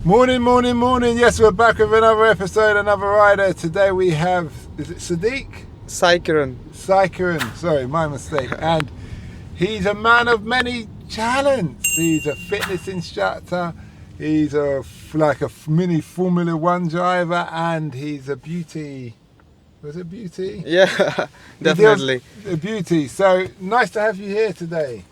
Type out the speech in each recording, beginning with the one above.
Morning, morning, morning. Yes, we're back with another episode, another rider. Today we have, is it Sadiq? Saikiran. Sorry, my mistake. And he's a man of many talents. He's a fitness instructor. He's like a mini Formula One driver, and he's a beauty. Was it beauty? Yeah, definitely. A beauty. So nice to have you here today.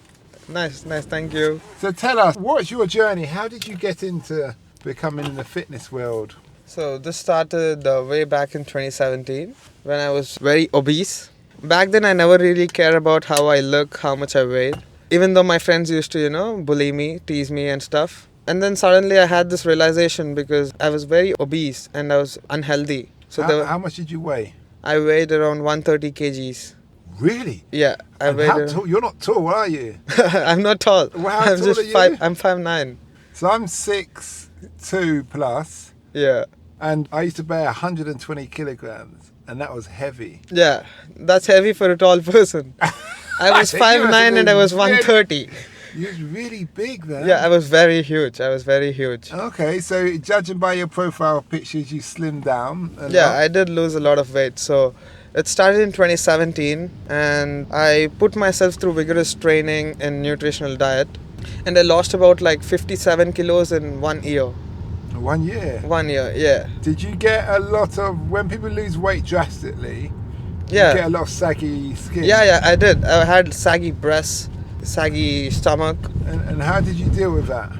Nice, thank you. So tell us, what's your journey? How did you get into becoming in the fitness world? So this started way back in 2017 when I was very obese. Back then I never really cared about how I look, how much I weighed. Even though my friends used to, bully me, tease me and stuff. And then suddenly I had this realization because I was very obese and I was unhealthy. So how much did you weigh? I weighed around 130 kgs. Really? Yeah, I weighed. How tall? You're not tall, are you? I'm not tall. Well, how I'm tall just are you? I'm 5'9". So I'm 6'2" plus. Yeah. And I used to weigh 120 kilograms, and that was heavy. Yeah, that's heavy for a tall person. I was 5'9" and I was 130. You was really big then. Yeah, I was very huge. Okay, so judging by your profile pictures, you slimmed down a lot. I did lose a lot of weight. So it started in 2017 and I put myself through vigorous training and nutritional diet. And I lost about 57 kilos in 1 year. 1 year? 1 year, yeah. Did you get a lot of, when people lose weight drastically, yeah, you get a lot of saggy skin? Yeah, I did. I had saggy breasts, saggy stomach. And how did you deal with that?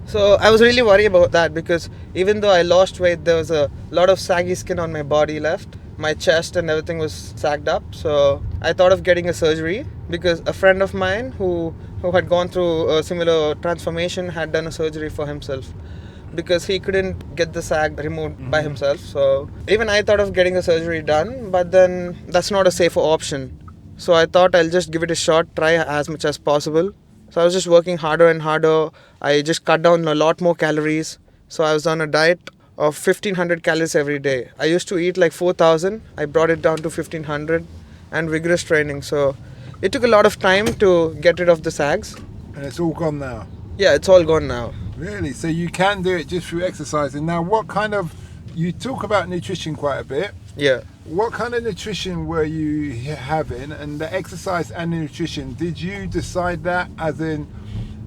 So I was really worried about that because even though I lost weight, there was a lot of saggy skin on my body left. My chest and everything was sagged up. So I thought of getting a surgery because a friend of mine who had gone through a similar transformation had done a surgery for himself because he couldn't get the sag removed by himself. So even I thought of getting a surgery done, but then that's not a safer option. So I thought I'll just give it a shot, try as much as possible. So I was just working harder and harder. I just cut down a lot more calories. So I was on a diet of 1500 calories every day. I used to eat 4000. I brought it down to 1500 and vigorous training. So it took a lot of time to get rid of the sags. And it's all gone now? Yeah, it's all gone now. Really? So you can do it just through exercising. Now, you talk about nutrition quite a bit. Yeah. What kind of nutrition were you having? And the exercise and the nutrition, did you decide that? As in,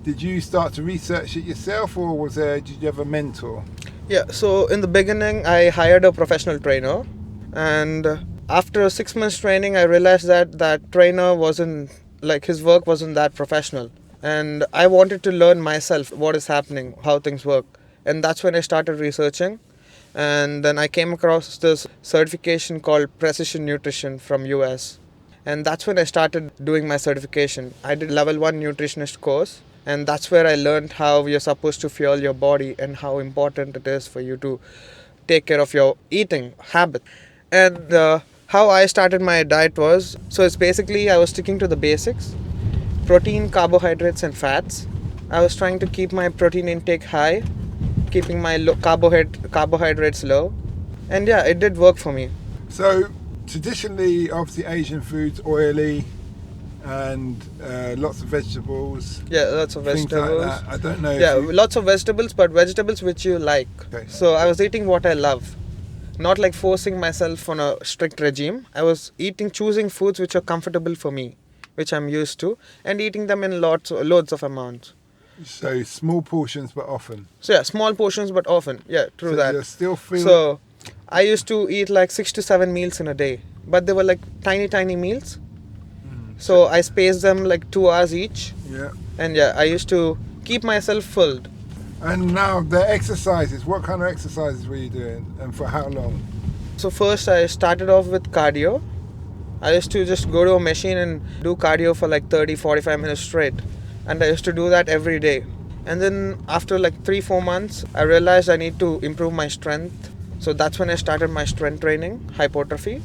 did you start to research it yourself, or did you have a mentor? Yeah, so in the beginning, I hired a professional trainer. And after 6 months training, I realized that trainer wasn't, his work wasn't that professional. And I wanted to learn myself what is happening, how things work. And that's when I started researching. And then I came across this certification called Precision Nutrition from US. And that's when I started doing my certification. I did level 1 nutritionist course. And that's where I learned how you're supposed to fuel your body and how important it is for you to take care of your eating habit. And how I started my diet was, so it's basically I was sticking to the basics. Protein, carbohydrates and fats. I was trying to keep my protein intake high, keeping my carbohydrates low. And yeah, it did work for me. So traditionally, obviously Asian foods, oily and lots of vegetables. Yeah, lots of vegetables. Things like that. I don't know. Yeah, lots of vegetables, but vegetables which you like. Okay. So I was eating what I love. Not forcing myself on a strict regime. I was choosing foods which are comfortable for me, which I'm used to, and eating them in loads of amounts. So small portions but often. So yeah, small portions but often. Yeah, true that. You're still feeling... So I used to eat 6 to 7 meals in a day, but they were tiny meals. So I spaced them 2 hours each. Yeah. And yeah, I used to keep myself filled. And now the exercises, what kind of exercises were you doing and for how long? So first I started off with cardio. I used to just go to a machine and do cardio for 30-45 minutes straight. And I used to do that every day. And then after 3-4 months, I realized I need to improve my strength. So that's when I started my strength training, hypertrophy.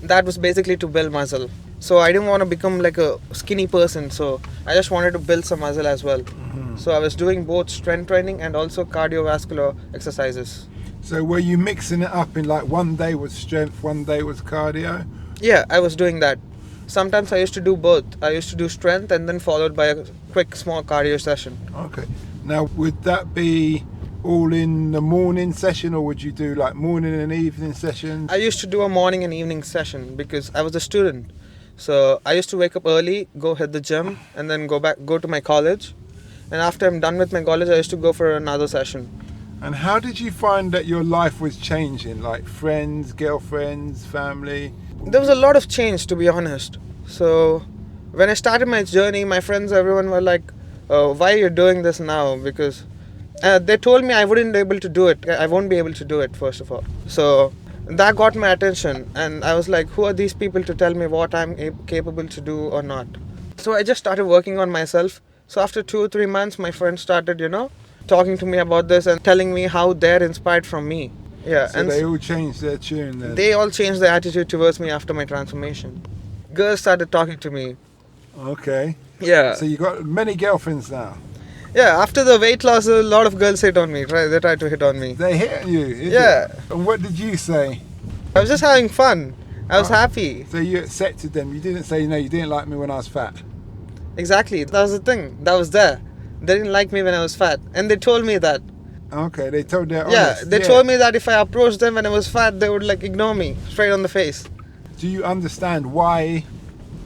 That was basically to build muscle. So I didn't want to become a skinny person. So I just wanted to build some muscle as well. Mm-hmm. So I was doing both strength training and also cardiovascular exercises. So were you mixing it up in one day was strength, one day was cardio? Yeah, I was doing that. Sometimes I used to do both. I used to do strength and then followed by a quick small cardio session. Okay. Now would that be all in the morning session, or would you do like morning and evening sessions? I used to do a morning and evening session because I was a student. So I used to wake up early, go hit the gym, and then go to my college. And after I'm done with my college, I used to go for another session. And how did you find that your life was changing? Like friends, girlfriends, family? There was a lot of change, to be honest. So when I started my journey, my friends, everyone were like, oh, why are you doing this now? Because they told me I wouldn't be able to do it. I won't be able to do it, first of all. So that got my attention. And I was like, who are these people to tell me what I'm capable to do or not? So I just started working on myself. So after 2 or 3 months, my friends started, talking to me about this and telling me how they're inspired from me. Yeah. So and they all changed their tune then? They all changed their attitude towards me after my transformation. Girls started talking to me. Okay. Yeah. So you got many girlfriends now? Yeah, after the weight loss, a lot of girls hit on me. They tried to hit on me. They hit you? Yeah. And what did you say? I was just having fun. I was happy. So you accepted them. You didn't say, no, you didn't like me when I was fat? Exactly. That was the thing. That was there. They didn't like me when I was fat. And they told me that. Okay, they told their Yeah, honest. they told me that if I approached them when I was fat, they would ignore me straight on the face. Do you understand why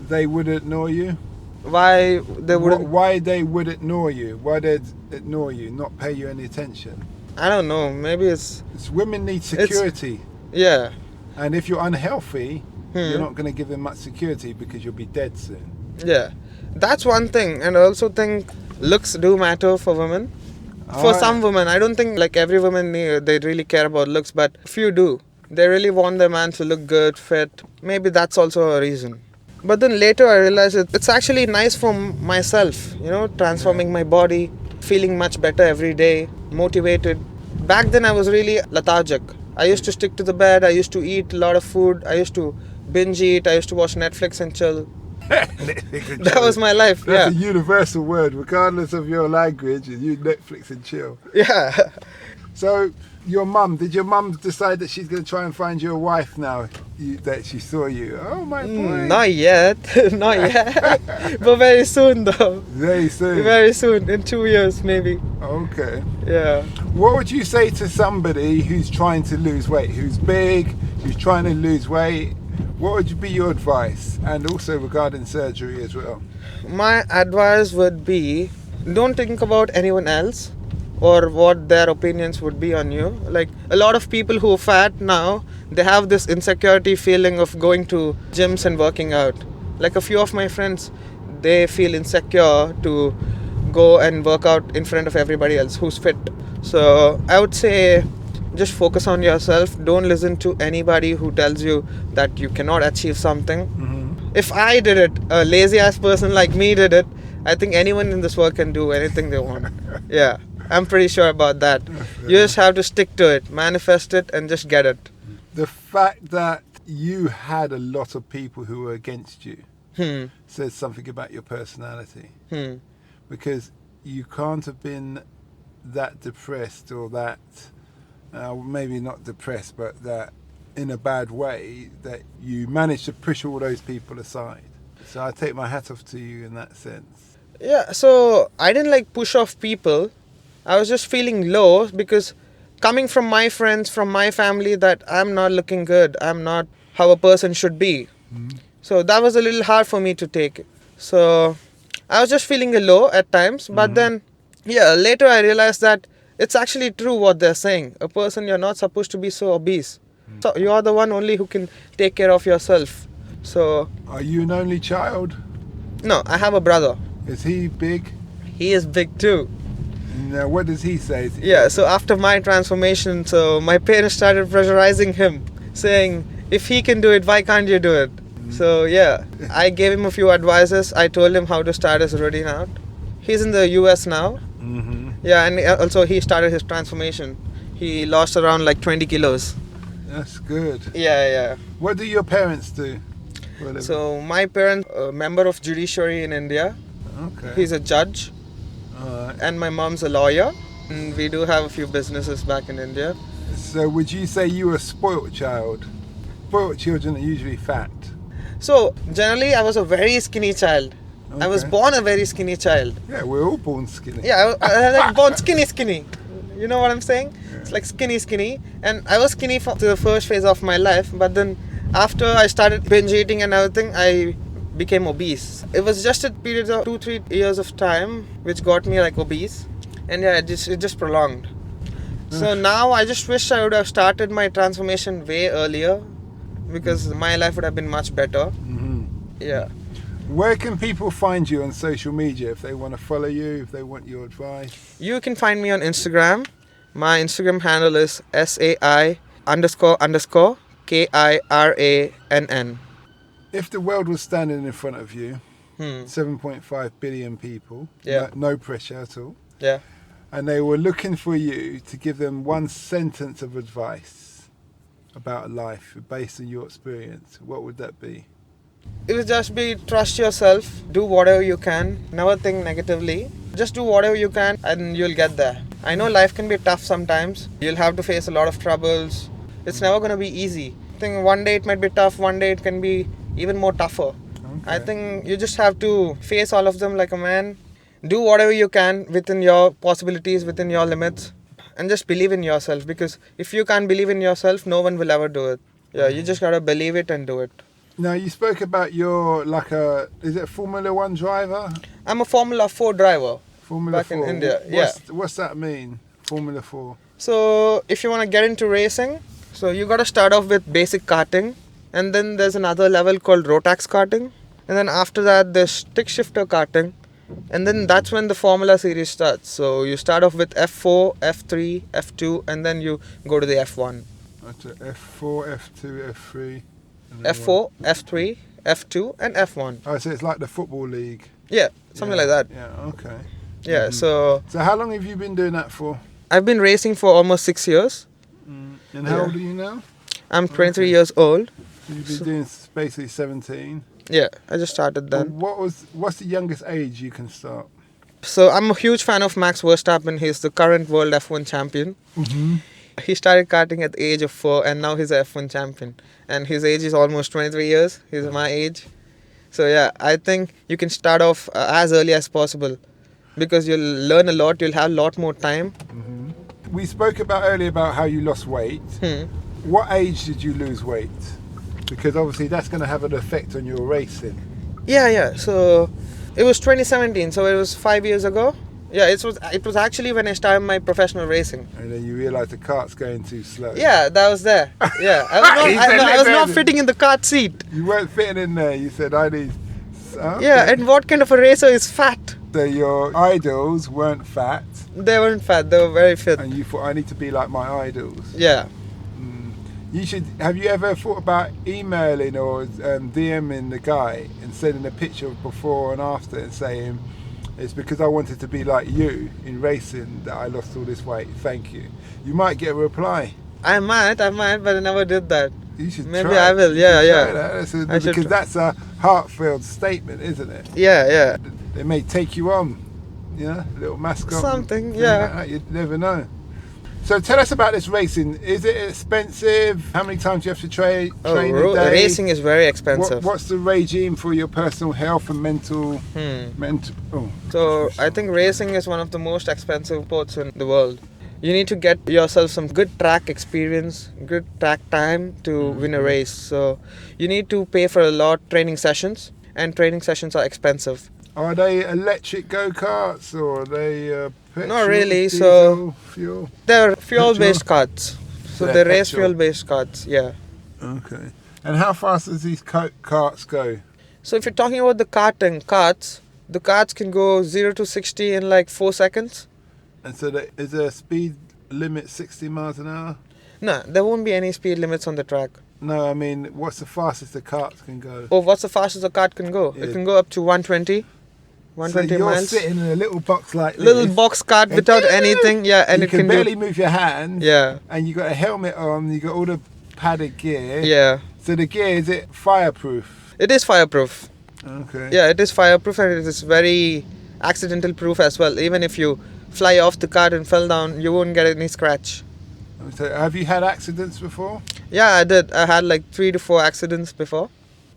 they would ignore you? Why they wouldn't... Why they would ignore you? Why they'd ignore you, not pay you any attention? I don't know. Maybe it's women need security. Yeah. And if you're unhealthy, you're not going to give them much security because you'll be dead soon. Yeah. That's one thing. And I also think looks do matter for women. For some women. I don't think every woman, they really care about looks, but few do. They really want their man to look good, fit. Maybe that's also a reason. But then later I realized it's actually nice for myself, transforming my body, feeling much better every day, motivated. Back then I was really lethargic. I used to stick to the bed, I used to eat a lot of food, I used to binge eat, I used to watch Netflix and chill. That was my life. That's a universal word, regardless of your language. You Netflix and chill. Yeah. So, did your mum decide that she's going to try and find you a wife now that she saw you? Oh, my boy. Not yet. Not yet. But very soon, though. Very soon? Very soon. In 2 years, maybe. Okay. Yeah. What would you say to somebody who's trying to lose weight, who's big, who's trying to lose weight? What would be your advice? And also regarding surgery as well. My advice would be, don't think about anyone else or what their opinions would be on you. A lot of people who are fat now, they have this insecurity feeling of going to gyms and working out. A few of my friends, they feel insecure to go and work out in front of everybody else who's fit. So I would say, just focus on yourself. Don't listen to anybody who tells you that you cannot achieve something. Mm-hmm. If I did it, a lazy ass person like me did it, I think anyone in this world can do anything they want. Yeah, I'm pretty sure about that. You just have to stick to it, manifest it, and just get it. The fact that you had a lot of people who were against you says something about your personality. Because you can't have been that depressed or that... maybe not depressed, but that in a bad way, that you managed to push all those people aside. So I take my hat off to you in that sense. Yeah, so I didn't push off people. I was just feeling low because coming from my friends, from my family, that I'm not looking good. I'm not how a person should be. So that was a little hard for me to take. So I was just feeling low at times. But then, later I realized that it's actually true what they're saying. A person, you're not supposed to be so obese. So you're the one only who can take care of yourself. So... Are you an only child? No, I have a brother. Is he big? He is big too. Now, what does he say? Yeah, so after my transformation, so my parents started pressurizing him, saying, if he can do it, why can't you do it? So yeah, I gave him a few advices. I told him how to start his routine out. He's in the US now. Yeah, and also he started his transformation. He lost around 20 kilos. That's good. Yeah. What do your parents do? So my parents, a member of judiciary in India. Okay. He's a judge. Alright. And my mom's a lawyer. And we do have a few businesses back in India. So would you say you were a spoilt child? Spoilt children are usually fat. So generally I was a very skinny child. Okay. I was born a very skinny child. Yeah, we're all born skinny. Yeah, I was born skinny. You know what I'm saying? Yeah. It's like skinny. And I was skinny for the first phase of my life, but then after I started binge eating and everything, I became obese. It was just a period of 2-3 years of time which got me like obese. And yeah, it just prolonged. So now I just wish I would have started my transformation way earlier, because my life would have been much better. Mm-hmm. Yeah. Where can people find you on social media if they want to follow you, if they want your advice? You can find me on Instagram. My Instagram handle is SAI__KIRANN. If the world was standing in front of you, 7.5 billion people, Yeah. no pressure at all, Yeah. and they were looking for you to give them one sentence of advice about life based on your experience, what would that be? It would just be trust yourself, do whatever you can, never think negatively. Just do whatever you can and you'll get there. I know life can be tough sometimes. You'll have to face a lot of troubles. It's never going to be easy. I think one day it might be tough, one day it can be even more tougher. Okay. I think you just have to face all of them like a man. Do whatever you can within your possibilities, within your limits, and just believe in yourself, because if you can't believe in yourself, no one will ever do it. Yeah, you just gotta believe it and do it. Now, you spoke about your, is it a Formula 1 driver? I'm a Formula 4 driver. Formula Back 4. in India, What's that mean, Formula 4? So if you want to get into racing, so you got to start off with basic karting, and then there's another level called Rotax karting, and then after that there's stick shifter karting, and then that's when the Formula series starts. So you start off with F4, F3, F2, and then you go to the F1. That's a F4, F2, F3. and then F4, F3, F2, and F1. Oh, so it's like the football league. Yeah, something like that. Yeah, okay. Yeah, Mhm. So So how long have you been doing that for? I've been racing for almost 6 years. And how Yeah. old are you now? I'm 23 years old. So you've been doing basically 17. Yeah, I just started then. What's the youngest age you can start? So I'm a huge fan of Max Verstappen. He's the current world F1 champion. Mm-hmm. He started karting at the age of 4 and now he's a F1 champion. And his age is almost 23 years. He's my age. So yeah, I think you can start off as early as possible, because you'll learn a lot, you'll have a lot more time. Mm-hmm. We spoke earlier about how you lost weight. What age did you lose weight? Because obviously that's going to have an effect on your racing. Yeah. So it was 2017, so it was 5 years ago. Yeah, it was actually when I started my professional racing. And then you realise the cart's going too slow. Yeah, that was there. Yeah, I was not fitting in the kart seat. You weren't fitting in there. You said, I need... Okay. Yeah, and what kind of a racer is fat? So your idols weren't fat. They weren't fat, they were very fit. And you thought, I need to be like my idols. Yeah. Have you ever thought about emailing or DMing the guy and sending a picture of before and after and saying, it's because I wanted to be like you in racing that I lost all this weight, thank you. You might get a reply. I might, but I never did that. You should Maybe try. I will, You yeah. should try that. Because that's a heartfelt statement, isn't it? Yeah. They may take you on, little mascot. Something, thing yeah. like that. You'd never know. So tell us about this racing. Is it expensive? How many times do you have to train a day? Racing is very expensive. What's the regime for your personal health and mental? So I think racing is one of the most expensive sports in the world. You need to get yourself some good track experience, good track time to win a race. So you need to pay for a lot of training sessions, and training sessions are expensive. Are they electric go-karts or are they petrol, Not really, diesel, fuel? They're fuel-based carts. So They're they race petrol. fuel-based carts, yeah. Okay. And how fast does these carts go? So if you're talking about the carts, the carts can go 0 to 60 in like 4 seconds. And so is there a speed limit 60 miles an hour? No, there won't be any speed limits on the track. No, I mean, what's the fastest the carts can go? Oh, what's the fastest a cart can go? Yeah. It can go up to 120 So you're miles. sitting in a little box like Little this. box cart and without anything, yeah, and you it can can barely move your hands. Yeah. And you got a helmet on. You got all the padded gear. Yeah. So the gear, is it fireproof? It is fireproof. Okay. Yeah, it is fireproof, and it is very accidental proof as well. Even if you fly off the cart and fell down, you won't get any scratch. So have you had accidents before? Yeah, I did. I had like 3 to 4 accidents before.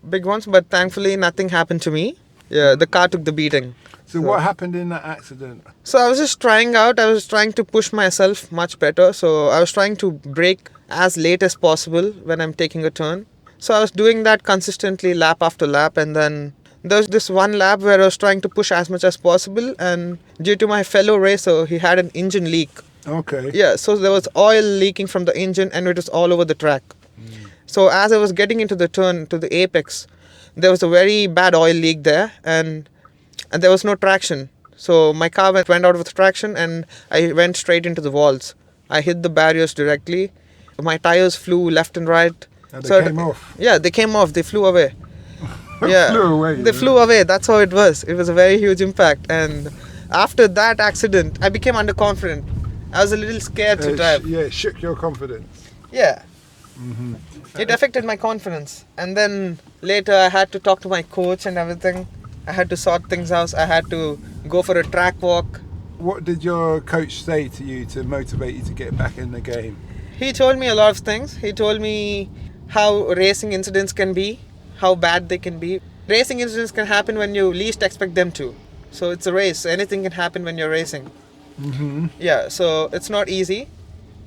Big ones, but thankfully nothing happened to me. Yeah, the car took the beating. So what happened in that accident? So I was just trying out. I was trying to push myself much better. So I was trying to brake as late as possible when I'm taking a turn. So I was doing that consistently lap after lap, and then there was this one lap where I was trying to push as much as possible, and due to my fellow racer, he had an engine leak. Okay. Yeah, so there was oil leaking from the engine and it was all over the track. So as I was getting into the turn to the apex, there was a very bad oil leak there, and there was no traction. So my car went out of the traction and I went straight into the walls. I hit the barriers directly. My tires flew left and right. And they came off. Yeah, they came off. They flew away. Yeah, flew away. They flew away. That's how it was. It was a very huge impact. And after that accident, I became underconfident. I was a little scared to drive. It shook your confidence. Yeah. It affected my confidence. And then later I had to talk to my coach and everything. I had to sort things out. I had to go for a track walk. What did your coach say to you to motivate you to get back in the game? He told me a lot of things. He told me how racing incidents can be, how bad they can be. Racing incidents can happen when you least expect them to. So it's a race. Anything can happen when you're racing. Yeah, so it's not easy.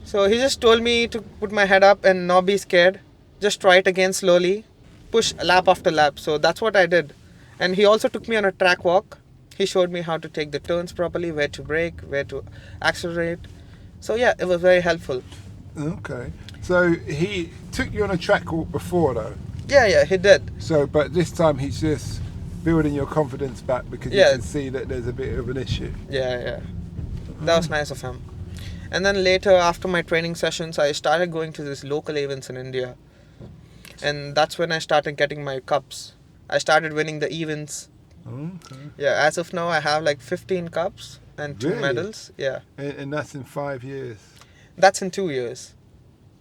So he just told me to put my head up and not be scared. Just try it again slowly. Push lap after lap. So that's what I did. And he also took me on a track walk. He showed me how to take the turns properly, where to brake, where to accelerate. So yeah, it was very helpful. Okay. So he took you on a track walk before though? Yeah, he did. So, but this time he's just building your confidence back because you can see that there's a bit of an issue. Yeah. That was nice of him. And then later, after my training sessions, I started going to these local events in India. And that's when I started getting my cups. I started winning the events. Okay. Yeah, as of now, I have like 15 cups and 2 medals. Yeah. And that's in 5 years? That's in 2 years.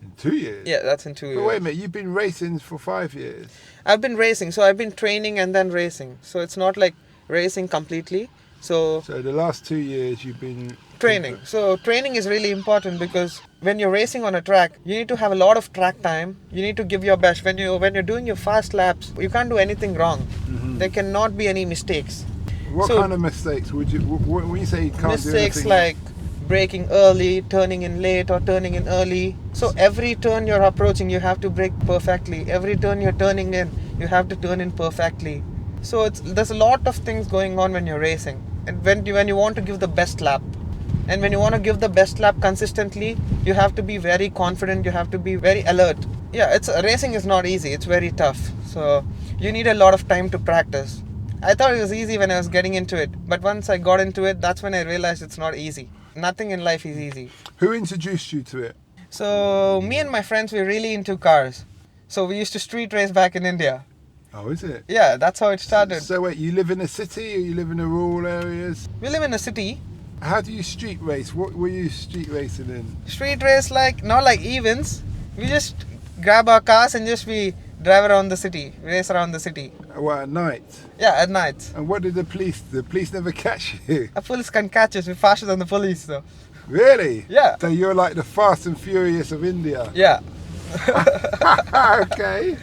In 2 years? Yeah, that's in 2 years. But wait a minute, you've been racing for 5 years? I've been racing, so I've been training and then racing. So it's not like racing completely. So the last 2 years you've been training. So training is really important because when you're racing on a track, you need to have a lot of track time. You need to give your best. When you're doing your fast laps, you can't do anything wrong. There cannot be any mistakes. What kind of mistakes would you? When you say you can't do anything? Mistakes like braking early, turning in late, or turning in early. So every turn you're approaching, you have to brake perfectly. Every turn you're turning in, you have to turn in perfectly. So there's a lot of things going on when you're racing, and when you want to give the best lap. And when you want to give the best lap consistently, you have to be very confident, you have to be very alert. Yeah, racing is not easy, it's very tough. So you need a lot of time to practice. I thought it was easy when I was getting into it, but once I got into it, that's when I realized it's not easy. Nothing in life is easy. Who introduced you to it? So me and my friends were really into cars. So we used to street race back in India. Oh, is it? Yeah, that's how it started. So wait, you live in a city or you live in the rural areas? We live in a city. How do you street race? What were you street racing in? Street race, not like events. We just grab our cars and we drive around the city, race around the city. What, at night? Yeah, at night. And what did the police never catch you? The police can catch us. We're faster than the police, though. Really? Yeah. So you're like the Fast and Furious of India? Yeah. Okay.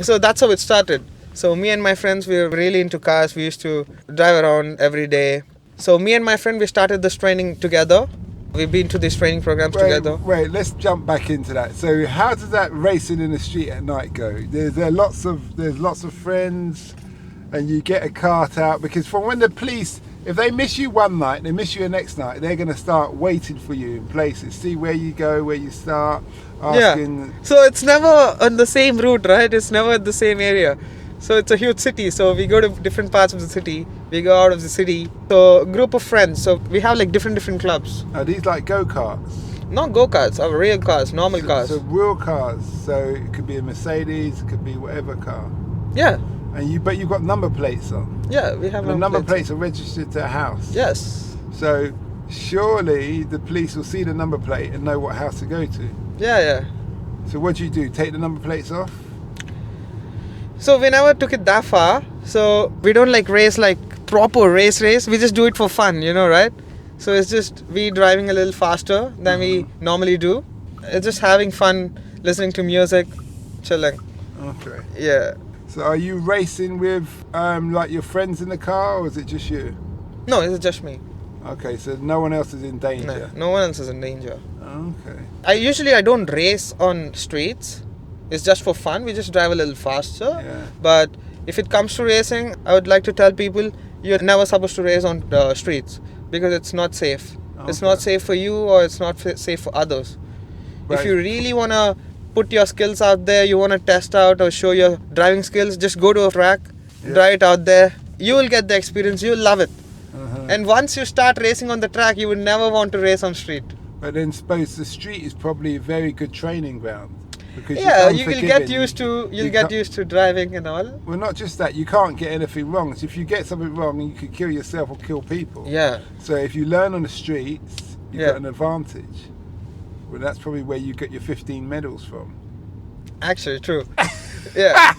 So that's how it started. So me and my friends, we were really into cars. We used to drive around every day. So me and my friend, we started this training together. We've been to these training programs together. Wait, let's jump back into that. So how does that racing in the street at night go? There's lots of friends, and you get a cart out, because from when the police, if they miss you one night, they miss you the next night, they're going to start waiting for you in places, see where you go, where you start, asking. Yeah. So it's never on the same route, right? It's never in the same area. So it's a huge city, so we go to different parts of the city, we go out of the city. So a group of friends, so we have like different clubs. Are these like go-karts? Not go-karts, are real cars, normal cars. So real cars, so it could be a Mercedes, it could be whatever car. Yeah. But you've got number plates on. Yeah, we have number plates are registered to a house. Yes. So surely the police will see the number plate and know what house to go to. Yeah. So what do you do? Take the number plates off? So we never took it that far. So we don't race proper race. We just do it for fun, right? So it's just we driving a little faster than we normally do. It's just having fun, listening to music, chilling. Okay. Yeah. So are you racing with like your friends in the car, or is it just you? No, it's just me. Okay, so no one else is in danger. No one else is in danger. Okay. I don't race on streets. It's just for fun. We just drive a little faster. Yeah. But if it comes to racing, I would like to tell people you're never supposed to race on the streets because it's not safe. Okay. It's not safe for you, or it's not safe for others. Right. If you really want to put your skills out there, you want to test out or show your driving skills, just go to a track, drive it out there. You will get the experience. You'll love it. And once you start racing on the track, you would never want to race on street. But then suppose the street is probably a very good training ground. Because you will get used to driving and all. Well, not just that, you can't get anything wrong. So if you get something wrong, you could kill yourself or kill people. Yeah. So if you learn on the streets, you've got an advantage. Well, that's probably where you get your 15 medals from. Actually, true. Yeah.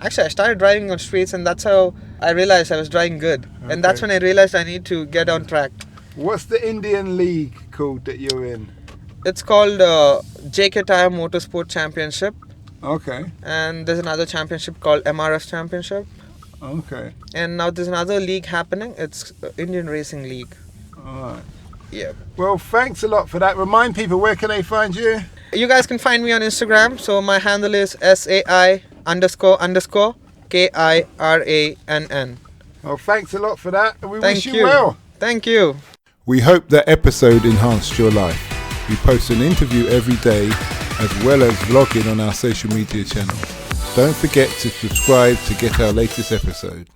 Actually, I started driving on streets, and that's how I realized I was driving good. Okay. And that's when I realized I need to get on track. What's the Indian league called that you're in? It's called JK Tire Motorsport Championship. Okay. And there's another championship called MRS Championship. Okay. And now there's another league happening. It's Indian Racing League. Alright. Yeah. Well, thanks a lot for that. Remind people, where can they find you? You guys can find me on Instagram. So my handle is SAI__KIRANN. Well, thanks a lot for that. And we Thank wish you well. Thank you. We hope that episode enhanced your life. We post an interview every day as well as vlogging on our social media channels. Don't forget to subscribe to get our latest episode.